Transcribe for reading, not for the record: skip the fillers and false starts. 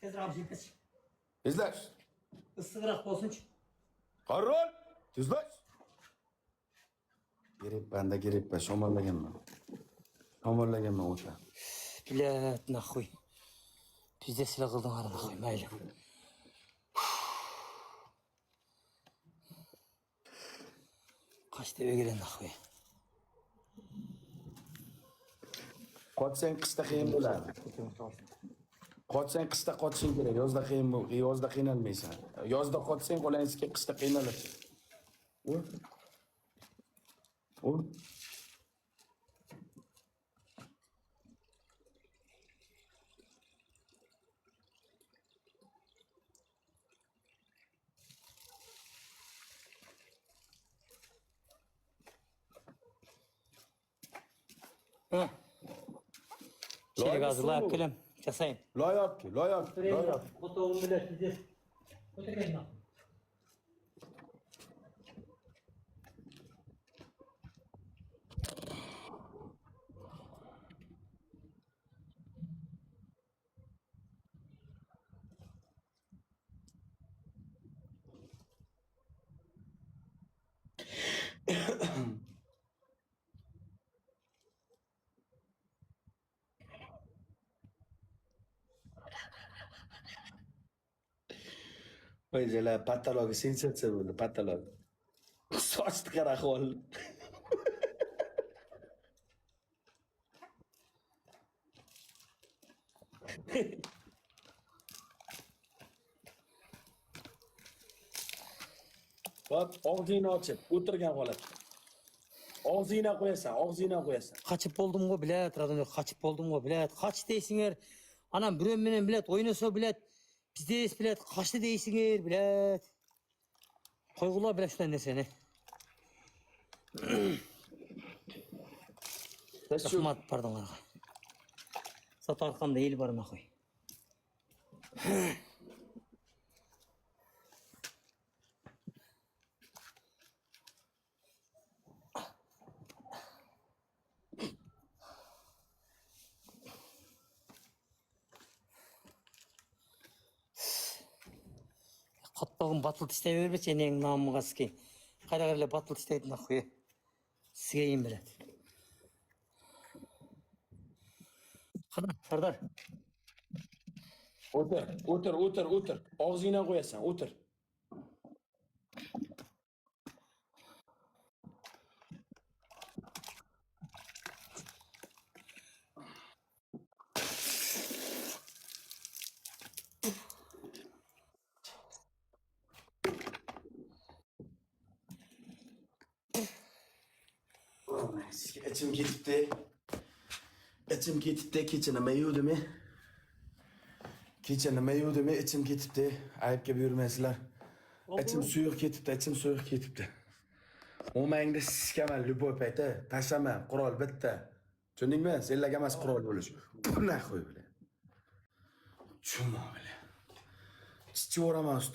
Tezroq yetkaç. Tezlash. Issiqroq bo'lsin-chi. Qaror. Tezlash. Giribman, giribman. Shomollaganman. Shomollaganman o'sha. Блядь, нахуй. Pizza silah qilding ara nahуй, mayli. Qashda uyga kelin nahуй. Qochsang qishda qiyin bo'ladi. Qochsang qishda qochishing kerak. Yozda qiyin bo'l, yozda qiynalmaysan. Yozda qochsang qo'laysizki qishda qiynalasiz. U. Ha. Şeylik hazırlayıp kelim. Jasayın. Loyapki. Fotoğrafını bile size. Fotoğrafını. Qo'yinglar, patologi sensatsiya bo'ldi, patolog. Sochni qara ahvol. Bak, og'zingni ochib, o'tirgan holatda. Og'zingni qo'yasan. Kaçıp oldum o bilet, radyo kaçıp oldum o bilet. Kaç değilsinler. Anam bir menen bilet, oynasa bilet. Bizde bilet, kaçtı değilsinler bilet. Koygula bilet şundan ne seni. Rahmat pardon ara. Sat arkamda el barına koy. Qattog'im batıl isteyverme senin namıga sikeyim. Qara batıl isteydi nahуй. Sikeyim bilet. Qara Sardar. O'tir. Og'zingni qo'yasan, o'tir. İçim ketibdi. Kecha nima yudimi? İçim ketibdi. Ayıpga buyurmaysizlar. İçim suyuq ketibdi. O'mangda siskaman любой payti, tashlama, qurol bitta. Tushundingmi? Senlarga emas qurol bo'lish. Bu naxo'y bilan. Chuma bilan. Chichi o'raman ustiga.